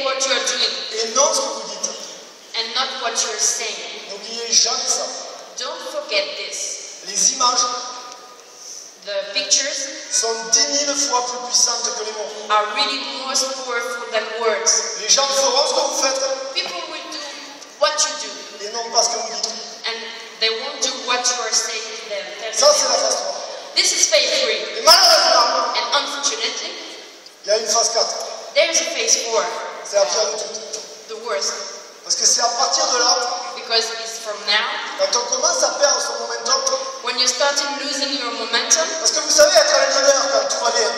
what you are doing. Et non ce que vous dites. And not what you're saying. N'oubliez jamais ça. Don't forget this. Les images The pictures sont 10 000 fois plus puissantes que les mots. are really more powerful than words. Les gens feront ce que vous faites People will do what you do, et non pas ce que vous dites. and they won't do what you are saying to them. Ça, c'est la phase 3. This is phase 3. Et malheureusement, And unfortunately, il y a une phase 4. there is a phase 4. C'est la pire de toutes. The worst. Parce que c'est à partir de là, Because it's from now, quand on commence à perdre son momentum, when you start losing your momentum, parce que vous savez, être un leader quand tout va bien,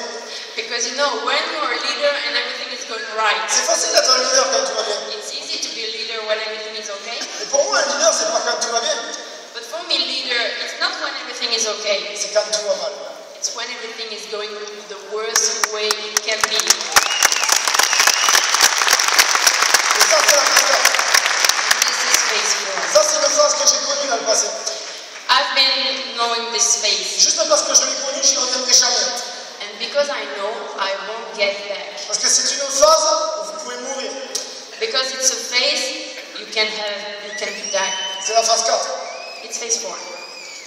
because you know when you're a leader and everything is going right, c'est facile d'être un leader quand tout va bien. it's easy to be a leader when everything is okay. Et pour moi, un leader, c'est pas quand tout va bien, But for me, leader, it's not when everything is okay. c'est quand tout va mal. It's when everything is going the worst way it can be. Et ça, c'est la phase 4. This is phase 4. Ça, c'est une phase que j'ai connue dans le passé. I've been knowing this phase. Juste parce que je l'ai connue, je n'y reviendrai jamais. And because I know, I won't get back. Parce que c'est une phase où vous pouvez mourir. Because it's a phase you can be dying. C'est la phase 4. It's phase 4.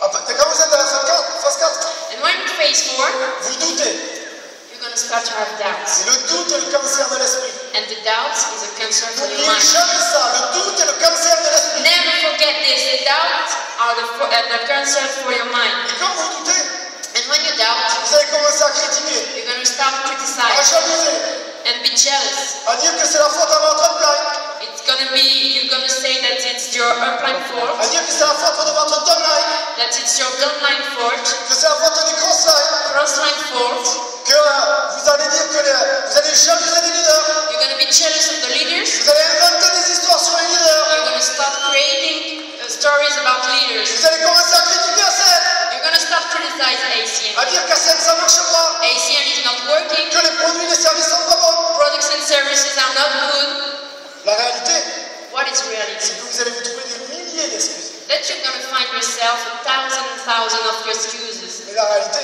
Après, quand vous êtes dans la phase 4, And when in phase 4, vous doutez. you're going to start to have doubts. Et le doute est le cancer de l'esprit. And the doubt is a cancer for your N'oubliez mind. jamais ça. Le doute est le cancer de l'esprit. Never forget this. The doubts are the cancer for your mind. Et quand vous doutez, And when you doubt, vous allez commencer à critiquer, you're going to start à criticizing jalouser, and be jealous. à dire que c'est la faute à votre upline, It's going to be, you're going to say that it's your upline à fault, dire que c'est la faute de votre downline, that it's your downline fault, que c'est la faute des crossline, crossline fault. que vous allez dire que vous allez jalouser les leaders, You're going to be jealous of the leaders. vous allez inventer des histoires sur les leaders, You're going to start creating stories about leaders. vous allez commencer à critiquer ACN, You're going to start criticizing ACN. à dire qu'ACN ça marche pas, ACN is not working. que les produits et les services sont pas bons. Products and services are not good. La réalité, What is reality? c'est que vous allez vous trouver des milliers d'excuses. That you're going to find yourself a thousand of excuses. Mais la réalité,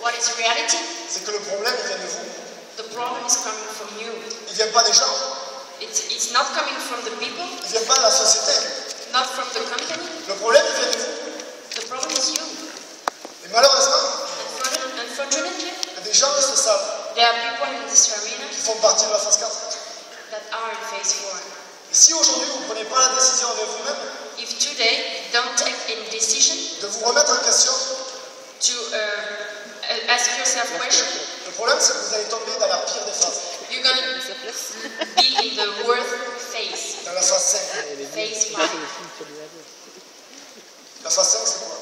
What is reality? c'est que le problème, il vient de vous. The problem is coming from you. Il vient pas des gens, It's not coming from the people, il vient pas de la société. not from the company. Le problème, il vient de vous. The problem is you. Et malheureusement, Unfortunately, il y a des gens de ce salle there are people in this arena qui font partie de la phase 4. that are in phase 4. Et si aujourd'hui vous ne prenez pas la décision avec vous-même If today you don't take any decision de vous remettre en question, to ask yourself questions, le problème c'est que vous allez tomber dans la pire des phases, you're going to be in the worst phase, dans la phase 5. phase 5. La phase 5 c'est quoi?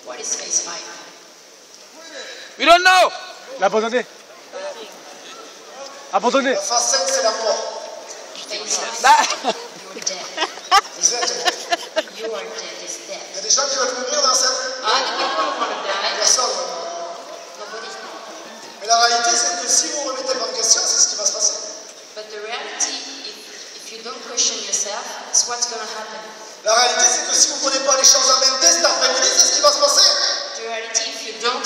What is phase 5? We don't know. Abandonné. Abandonné. La phase 5 c'est la mort. Phase 5, Bah. you're dead. Vous êtes mort. You are dead, is dead. Il y a des gens qui veulent mourir dans cette. Other people want to die. Personne ne veut mourir. Nobody. Mais la réalité c'est que si vous ne remettez pas en question, c'est ce qui va se passer. But the reality, if you don't question yourself, it's what's going to happen. La réalité c'est que si vous ne prenez pas les choses en main dès cet après-midi, c'est ce qui va se passer. The reality, if you don't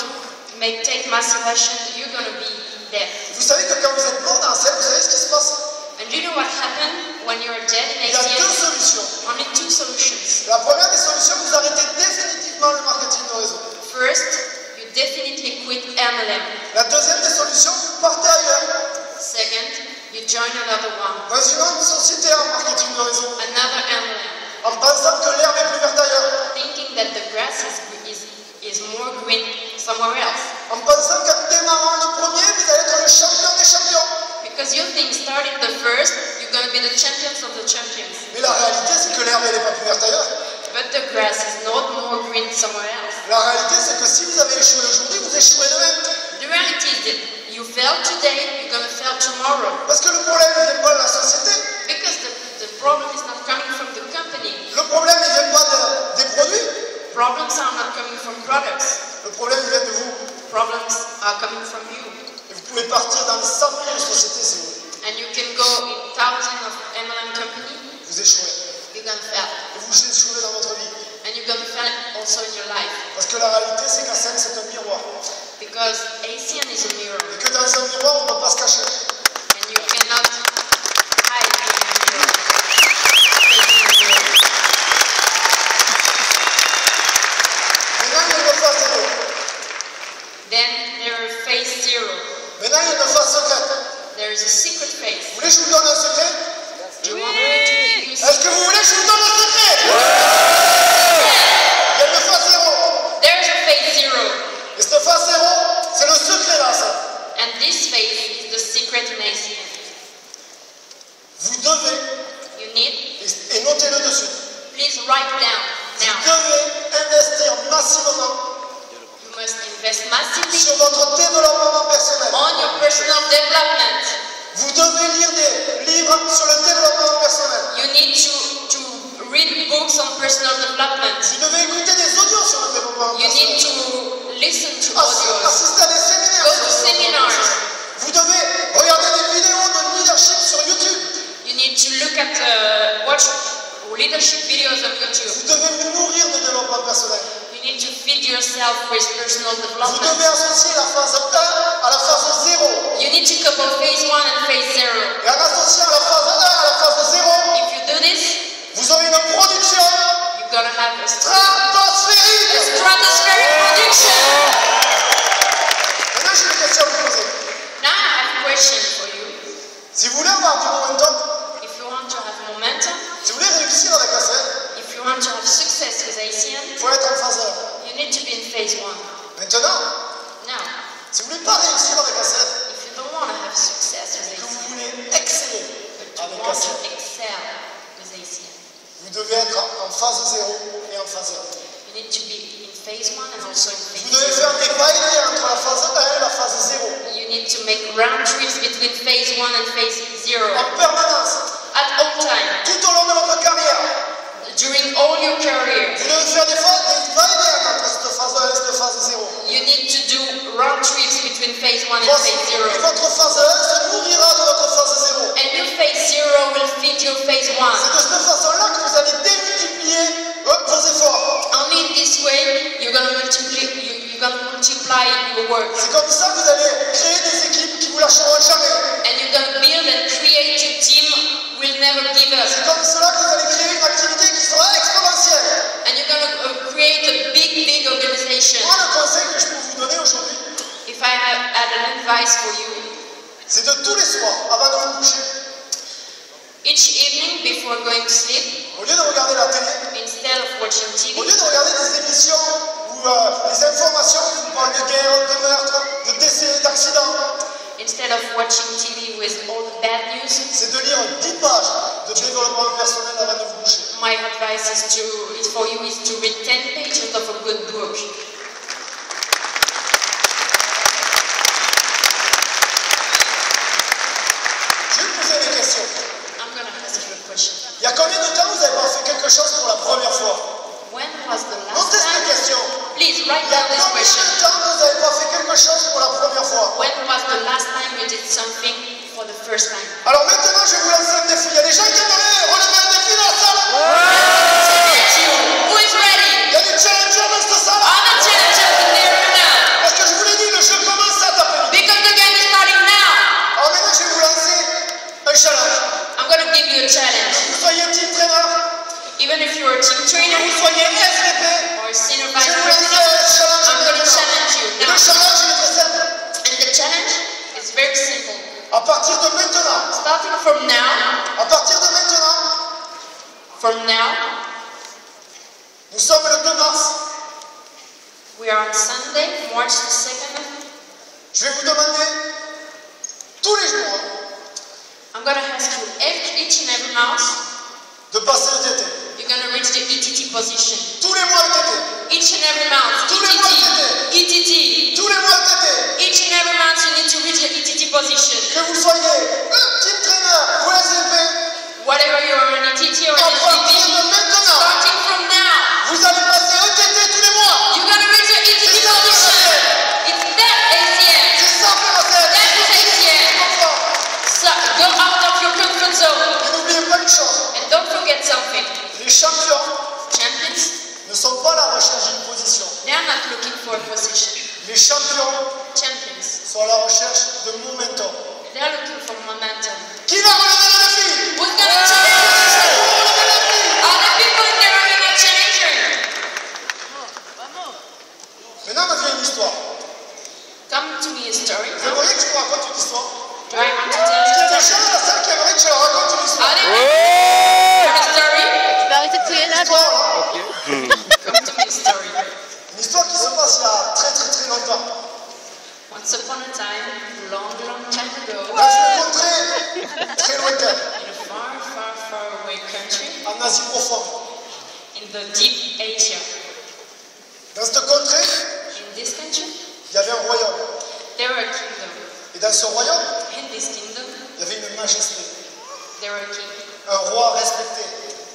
take massive action, you're going to be dead. Vous savez que quand vous êtes mort dans la scène, vous savez ce qui se passe? And do you know what happened when you're dead in Il y a deux ACN? solutions. Only two solutions. La première des solutions, vous arrêtez définitivement le marketing de réseau. First, you definitely quit MLM. La deuxième des solutions, vous partez ailleurs. Second, you join another one, Dans une autre société en marketing de réseau. another MLM, En pensant que l'herbe est plus verte ailleurs. thinking that the grass is more green somewhere else. En pensant qu'en démarrant le premier, vous allez être le champion des champions. Because you think starting the first, you're going to be the champions of the champions. Mais la réalité, c'est que l'herbe, elle n'est pas plus verte ailleurs. But the grass is not more green somewhere else. La réalité, c'est que si vous avez échoué aujourd'hui, vous échouez demain. The reality is that you fail today, you're going to fail tomorrow. Parce que le problème, il ne vient pas de la société. Because the problem is not coming from the company. Le problème, il ne vient pas des produits. Problems are not coming from products. Le problème, il vient de vous. Problems are coming from you. Et vous pouvez partir dans 100 000 sociétés si vous voulez. And you can go in thousands of MLM companies, Vous échouez. you're going to fail. Et vous échouez dans votre vie. And you're going to fail also in your life. Parce que la réalité, c'est qu'ACN, c'est un miroir. Because ACN is a mirror. Et que dans un miroir, on ne peut pas se cacher. And you cannot hide constantly sur votre développement personnel. on your personal development. Vous devez lire des livres sur le développement personnel. You need to read books on personal development. Vous devez écouter des audios sur le développement You need personnel. to listen to audios. Assister à des séminaires. Go sur to le développement seminars. personnel. Vous devez regarder des vidéos de leadership sur YouTube. You need to look at watch leadership videos on YouTube. Vous devez vous nourrir de développement personnel. You need to feed yourself with personal Vous development. devez associer la phase 1 à la phase 0. You need to couple phase 1 and phase 0. Et en associant la phase 1 à la phase 0, If you do this, vous aurez une production you're gonna have a stratosphérique. stratospheric production. Maintenant, j'ai une question à vous poser. Now I have a question for you. Si vous voulez avoir du momentum, If you want to have momentum, si vous voulez réussir avec ACN, if you want to have success with ACN, il faut être en phase 1. you need to be in phase 1. Maintenant, Now, si vous ne voulez pas réussir avec ACN, if you don't want to have success with que vous ACN, voulez exceller but you avec want to ACN, excel with ACN, vous devez être en phase 0 et en phase 1. you need to be in phase 1 and also in Vous phase devez 0. faire des va-et-vient entre la phase 1 et la phase 0 You need to make round trips between phase 1 and phase 0 en permanence, at all time, tout au long de votre carrière. during all your career. Vous devez faire des va-et-vient entre cette phase 1 et cette phase 0. You need to do round trips between phase 1 and phase 0. Et votre phase 1 se nourrira de votre phase 0. And your phase 0 will feed your phase 1. C'est de cette façon-là que vous allez démultiplier vos efforts. Only in this way you're gonna multiply your work. C'est comme ça que vous allez créer des équipes qui vous lâcheront jamais. And you're gonna build and create a team will never give C'est up. comme cela que vous allez créer une activité qui sera exponentielle. And you're gonna create a big organization. Moi, le conseil que je peux vous donner aujourd'hui, If I had an advice for you, c'est de tous les soirs, avant de vous coucher, each evening before going to sleep, au lieu de regarder la télé, instead of watching au TV, lieu de regarder des émissions où les informations qui vous parlent de guerre, de meurtre, de décès, d'accidents, instead of watching TV with all the bad news, c'est de lire 10 pages de développement personnel avant de vous coucher. my advice is for you is to read 10 pages of a good book. Je vais vous poser des questions. I'm gonna ask you a question. Il y a combien de temps vous n'avez pas fait quelque chose pour la première fois? When was the last Notez cette time? question. Please write Il y a down this combien question. de temps vous n'avez pas fait quelque chose pour la première fois? When was the last time you did something for the first time? Alors maintenant, je vais vous lancer un défi. Il y a des gens qui aimeraient relever un défi dans la salle. Who is ready? Il y a des challengers dans cette salle. All the challengers in there right now. Parce que je vous l'ai dit, le jeu commence cet après-midi. Because the game is starting now. Alors maintenant, je vais vous lancer un challenge. I'm gonna give you a challenge. Que vous soyez team trainer, Even if you're a team que trainer vous soyez SVP, or a senior je vice vais vous lancer president, un challenge. I'm gonna challenge you Et le now. challenge, il est très simple. And the challenge is very simple. À partir de maintenant, Starting from now, nous sommes le 2 mars. we are on Sunday, March the 2nd. Je vais vous demander tous les jours I'm gonna ask you each and every month, de passer le TT. you're gonna reach the ETT position. Tous les mois le TT. Each and every month, Tous les mois ETT. Tous les mois le TT. Each and every month you need to reach the ETT position. Que vous soyez un team trainer ou SVP, Whatever you are an ETT or à an partir SVP, de maintenant, starting from now, vous allez passer un TT tous les mois. you're gonna reach the ETT C'est ça, position. It's that ACN. C'est ça, faire ACN. That is ACN. So go out of your comfort zone. Et n'oubliez pas une chose, And don't forget something. les champions Champions, ne sont pas à la recherche d'une position. they are not looking for a position. Les champions Champions, sont à la recherche de momentum. they are looking for momentum. Qui va relever le défi? Who's gonna challenge? All the people in the room are challenger. Maintenant, me vient une histoire. Come to me a story. Vous aimeriez que je vous raconte une histoire? Do I want to Est-ce tell qu'il y you a a des story? gens dans la salle qui aimeraient que je leur raconte une histoire? Are they ready for a story? Tu vas arrêter de crier là, toi. Histoire, hein? Come to me a story. Une histoire qui se passe il y a très longtemps. Once upon a time, long time ago, Dans une contrée très lointaine, in a far away country, en Asie profonde. in the deep Asia, Dans cette contrée, in this country, il il y avait un royaume. There were a kingdom. Et dans ce royaume, In this kingdom, il y avait une majesté. there were a king. Un roi respecté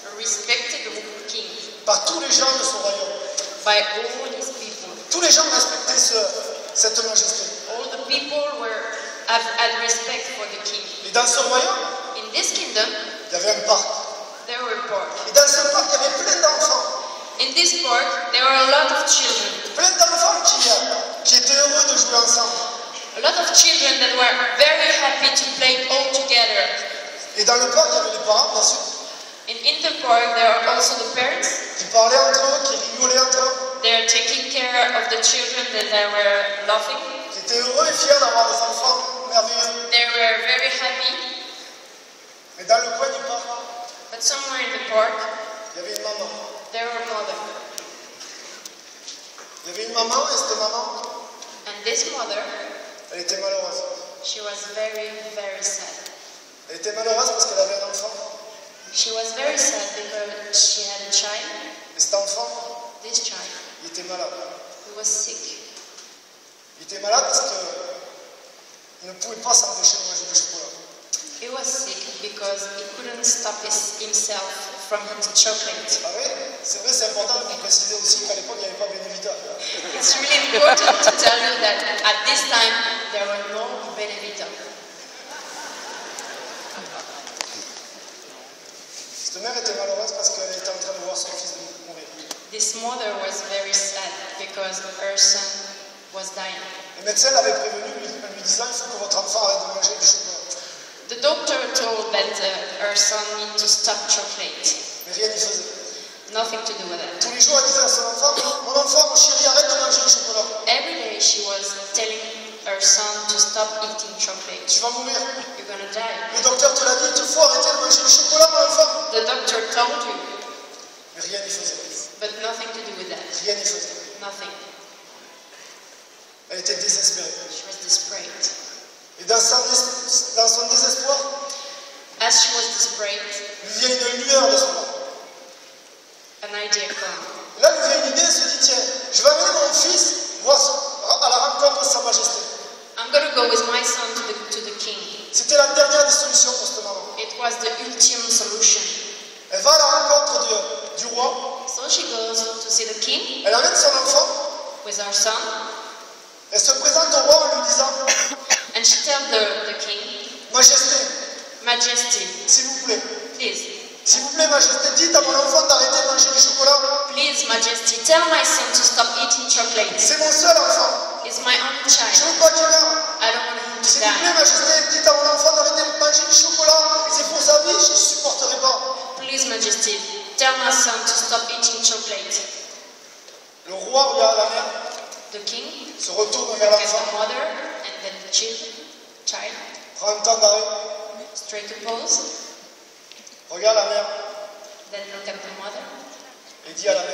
A respected king par tous les gens de son royaume. by all his people. Tous les gens respectaient cette majesté. All the people had respect for the king. Et dans ce royaume, In this kingdom, il y avait un parc. there were park. Et dans ce parc, il y avait plein d'enfants. In this park, there were a lot of children. Plein d'enfants qui étaient heureux de jouer ensemble. A lot of children that were very happy to play all together. Et dans le parc, il y avait les parents, bien sûr, In the park, there are also the parents. qui parlaient entre eux, qui rigolaient entre eux, They are taking care of the children that they were laughing. qui étaient heureux et fiers d'avoir des enfants merveilleux. They were very happy. Mais dans le coin du parc, But somewhere in the park, il y avait une maman. there were a mother. Il y avait une maman et cette maman, And this mother, elle était malheureuse. she was very, very sad. Elle était malheureuse parce qu'elle avait un enfant. She was very sad because she had a child. Et cet enfant, This child, il était malade. he was sick. Il était malade parce qu'il ne pouvait pas s'empêcher de manger du chocolat. He was sick because he couldn't stop himself from eating chocolate. Ah oui, c'est vrai, c'est important de préciser aussi qu'à l'époque, il n'y avait pas Benevita. It's really important to tell you that at this time there were no Benevita. Cette mère était malheureuse parce qu'elle était en train de voir son fils mourir. This mother was very sad because her son was dying. Le médecin l'avait prévenu en lui disant il faut que votre enfant arrête de manger du chocolat. The doctor told that her son needed to stop chocolate. Mais rien n'y faisait. Nothing to do with that. Tous les jours, elle disait à son enfant, mon enfant, mon chéri, arrête de manger du chocolat. Every day she was telling her son to stop eating chocolate. Tu vas mourir. You're gonna die. Le docteur te l'a dit, il te faut arrêter de manger du chocolat, mon enfant. The doctor told you, Mais rien n'y faisait. but nothing to do with that. Rien n'y faisait. Nothing. Elle était désespérée. She was desperate. Et dans son désespoir, As she was desperate, lui vient une lueur d'espoir. an idea came. Et là, lui vient une idée, elle se dit, tiens, je vais amener mon fils à la rencontre de sa majesté. I'm gonna go with my son to the king. C'était la dernière des solutions pour cette maman. It was the ultimate solution. Elle va à la rencontre du roi, So she goes to see the king elle amène son enfant, with her son, elle se présente au roi en lui disant, and she tells the king, Majesté, Majesty, s'il vous plaît, Majesté, dites à mon enfant d'arrêter de manger du chocolat. please, Majesty, tell my son to stop eating chocolate. C'est mon seul enfant. It's my only Je child. ne veux pas qu'il meure. I don't want him to S'il vous plaît, die. Majesté, dites à mon enfant d'arrêter de manger du chocolat. C'est pour sa vie, je ne supporterai pas. Please, Majesty, tell my son to stop eating chocolate. Le roi regarde la mère, The king se retourne vers look at the l'enfant, mother and then the child, prend un temps d'arrêt, straight to pose, regarde la mère then look at the mother et dit à la mère,